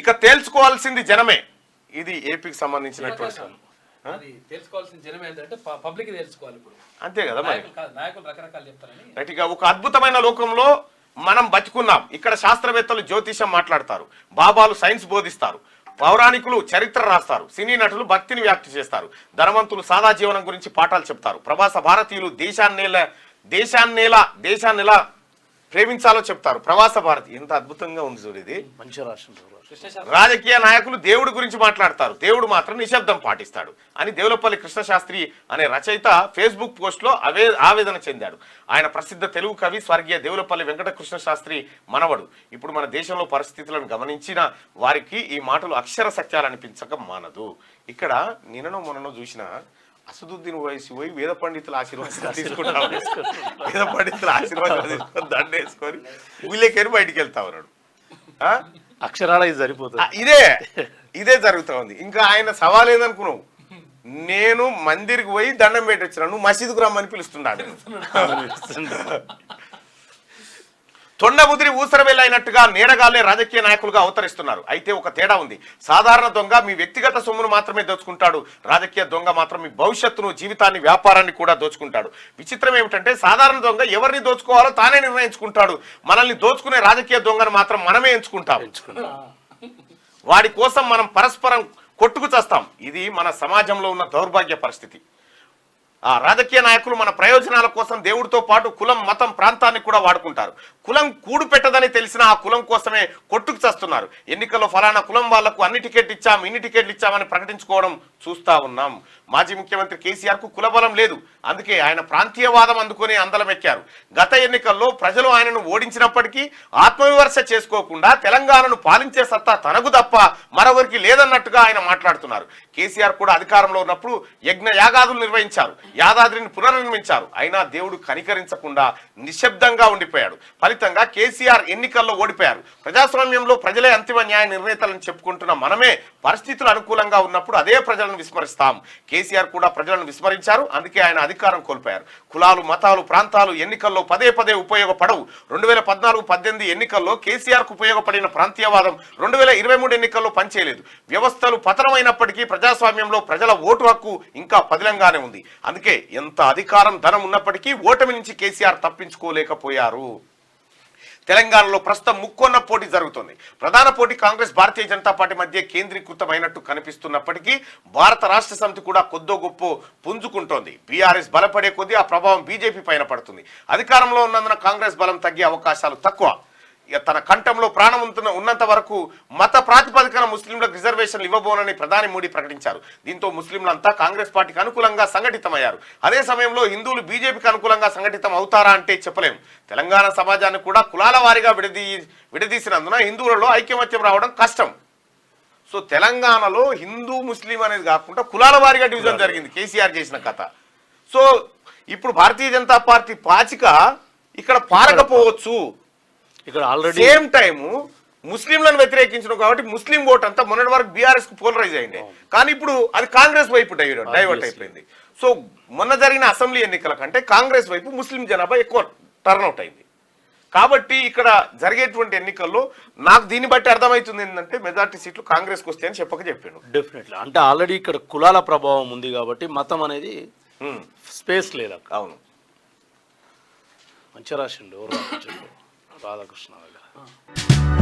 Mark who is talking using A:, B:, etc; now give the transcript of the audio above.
A: ఇక తేల్చుకోవాల్సింది జనమే. ఇది ఏపీకి సంబంధించినటువంటి
B: తెలుసుకోవాల్సిన జనం ఏంటంటే పబ్లిక్ తెలుసుకోవాలి. ఇప్పుడు
A: అంతే కదా మరి,
B: నాయకులు రకరకాలు చెప్తారని.
A: రైట్గా ఒక అద్భుతమైన లోకంలో మనం బతుకున్నాం. ఇక్కడ శాస్త్రవేత్తలు జ్యోతిషం మాట్లాడతారు, బాబాలు సైన్స్ బోధిస్తారు, పౌరాణికులు చరిత్ర రాస్తారు, సినీ నటులు భక్తిని వ్యాప్తి చేస్తారు, ధనవంతులు సాదా జీవనం గురించి పాఠాలు చెప్తారు, ప్రవాస భారతీయులు దేశాన్ని ఎలా ప్రేమించాలో చెప్తారు. ప్రవాస భారతి ఎంత అద్భుతంగా ఉంది చూడు, ఇది
C: మంచి రాష్ట్రం.
A: రాజకీయ నాయకులు దేవుడి గురించి మాట్లాడతారు, దేవుడు మాత్రం నిశ్శబ్దం పాటిస్తాడు అని దేవులపల్లి కృష్ణశాస్త్రి అనే రచయిత ఫేస్బుక్ పోస్ట్ లో ఆవేదన చెందాడు. ఆయన ప్రసిద్ధ తెలుగు కవి స్వర్గీయ దేవులపల్లి వెంకట కృష్ణశాస్త్రి మనవడు. ఇప్పుడు మన దేశంలో పరిస్థితులను గమనించిన వారికి ఈ మాటలు అక్షర సత్యాలు అనిపించక మానదు. ఇక్కడ నిన్ననో మొన్ననో చూసిన అసదుద్దీన్ వయసు పోయి వేద పండితుల ఆశీర్వాదాలు తీసుకుంటాం, వేద పండితుల ఆశీర్వాదాలు తీసుకొని దండేసుకొని ఊళ్ళేకేరి బయటికి వెళ్తా ఉన్నాడు.
C: అక్షరాల ఇది సరిపోతుంది.
A: ఇదే జరుగుతా ఉంది. ఇంకా ఆయన సవాల్ ఏదనుకున్నావు, నేను మందిరికి పోయి దండం పెట్టొచ్చిన, నువ్వు మసీదుకు రమ్మని పిలుస్తున్నాడు. తొండముదిరి ఊసరవెళ్ళైనట్టుగా నేరగాళ్లే రాజకీయ నాయకులుగా అవతరిస్తున్నారు. అయితే ఒక తేడా ఉంది. సాధారణ దొంగ మీ వ్యక్తిగత సొమ్మును మాత్రమే దోచుకుంటాడు, రాజకీయ దొంగ మాత్రం మీ భవిష్యత్తును, జీవితాన్ని, వ్యాపారాన్ని కూడా దోచుకుంటాడు. విచిత్రం ఏమిటంటే సాధారణ దొంగ ఎవరిని దోచుకోవాలో తానే నిర్ణయించుకుంటాడు, మనల్ని దోచుకునే రాజకీయ దొంగను మాత్రం మనమే ఎంచుకుంటాం. వాడి కోసం మనం పరస్పరం కొట్టుకు చేస్తాం. ఇది మన సమాజంలో ఉన్న దౌర్భాగ్య పరిస్థితి. రాజకీయ నాయకులు మన ప్రయోజనాల కోసం దేవుడితో పాటు కులం, మతం, ప్రాంతాన్ని కూడా వాడుకుంటారు. కులం కూడు పెట్టదని తెలిసిన ఆ కులం కోసమే కొట్టుకు చేస్తున్నారు. ఎన్నికల్లో ఫలానా కులం వాళ్లకు అన్ని టికెట్లు ఇచ్చాం, ఇన్ని టికెట్లు ఇచ్చామని ప్రకటించుకోవడం చూస్తా ఉన్నాం. మాజీ ముఖ్యమంత్రి కేసీఆర్ కు కులబలం లేదు, అందుకే ఆయన ప్రాంతీయవాదం అందుకొని అందలం ఎక్కారు. గత ఎన్నికల్లో ప్రజలు ఆయనను ఓడించినప్పటికీ ఆత్మవిమర్శ చేసుకోకుండా తెలంగాణను పాలించే సత్తా తనకు తప్ప మరొకరికి లేదన్నట్టుగా ఆయన మాట్లాడుతున్నారు. కేసీఆర్ కూడా అధికారంలో ఉన్నప్పుడు యజ్ఞ యాగాదులు నిర్వహించారు, యాదాద్రిని పునర్నిర్మించారు. అయినా దేవుడు కనికరించకుండా నిశ్శబ్దంగా ఉండిపోయాడు. ఫలితంగా కేసీఆర్ ఎన్నికల్లో ఓడిపోయారు. ప్రజాస్వామ్యంలో ప్రజలే అంతిమ న్యాయ నిర్ణేతలను చెప్పుకుంటున్న మనమే పరిస్థితులు అనుకూలంగా ఉన్నప్పుడు అదే ప్రజలను విస్మరిస్తాం. కేసీఆర్ కూడా ప్రజలను విస్మరించారు, అందుకే ఆయన అధికారం కోల్పోయారు. కులాలు, మతాలు, ప్రాంతాలు ఎన్నికల్లో పదే ఉపయోగపడవు. 2014-18 ఎన్నికల్లో కేసీఆర్ కు ఉపయోగపడిన ప్రాంతీయవాదం 2023 ఎన్నికల్లో పనిచేయలేదు. వ్యవస్థలు పతనమైనప్పటికీ ప్రజాస్వామ్యంలో ప్రజల ఓటు హక్కు ఇంకా పదిలంగానే ఉంది. అందుకే ఎంత అధికారం, ధనం ఉన్నప్పటికీ ఓటమి నుంచి కేసీఆర్ తప్పించుకోలేకపోయారు. తెలంగాణలో ప్రస్తుతం ముక్కోన్న పోటీ జరుగుతుంది. ప్రధాన పోటీ కాంగ్రెస్, భారతీయ జనతా పార్టీ మధ్య కేంద్రీకృతమైనట్టు కనిపిస్తున్నప్పటికీ భారత రాష్ట్ర సమితి కూడా కొద్దో గొప్ప పుంజుకుంటోంది. బీఆర్ఎస్ బలపడే కొద్దీ ఆ ప్రభావం బీజేపీ పైన పడుతుంది. అధికారంలో ఉన్నందున కాంగ్రెస్ బలం తగ్గే అవకాశాలు తక్కువ. తన కంఠంలో ప్రాణం ఉన్నంత వరకు మత ప్రాతిపదికన ముస్లింలకు రిజర్వేషన్లు ఇవ్వబోనని ప్రధాని మోడీ ప్రకటించారు. దీంతో ముస్లింలంతా కాంగ్రెస్ పార్టీకి అనుకూలంగా సంఘటితమయ్యారు. అదే సమయంలో హిందువులు బీజేపీకి అనుకూలంగా సంఘటితం అవుతారా అంటే చెప్పలేం. తెలంగాణ సమాజాన్ని కూడా కులాల వారీగా విడదీసినందున హిందువులలో ఐకమత్యం రావడం కష్టం. సో తెలంగాణలో హిందూ ముస్లిం అనేది కాకుండా కులాల వారీగా డివిజన్ జరిగింది కేసీఆర్ చేసిన కథ. సో ఇప్పుడు భారతీయ జనతా పార్టీ పాచిక ఇక్కడ పారకపోవచ్చు.
C: ఇక్కడ ఆల్రెడీ
A: సేమ్ టైము ముస్లింలను వ్యతిరేకించడం కాబట్టి ముస్లిం ఓట్ అంతా మొన్నటి వరకు బీఆర్ఎస్ కు పోలరైజ్ అయింది, కానీ ఇప్పుడు అది కాంగ్రెస్ వైపు డైవర్ట్ అయిపోయింది. సో మొన్న జరిగిన అసెంబ్లీ ఎన్నికల కంటే కాంగ్రెస్ వైపు ముస్లిం జనాభా ఎక్కువ టర్న్అవుట్ అయింది. కాబట్టి ఇక్కడ జరిగేటువంటి ఎన్నికల్లో నాకు దీన్ని బట్టి అర్థమవుతుంది ఏంటంటే మెజార్టీ సీట్లు కాంగ్రెస్కి వస్తాయని చెప్పాడు.
C: డెఫినెట్లీ అంటే ఆల్రెడీ ఇక్కడ కులాల ప్రభావం ఉంది కాబట్టి మతం అనేది స్పేస్ లేదా.
A: అవును,
C: మంచి రాసిండు రాధాకృష్ణ దగ్గర.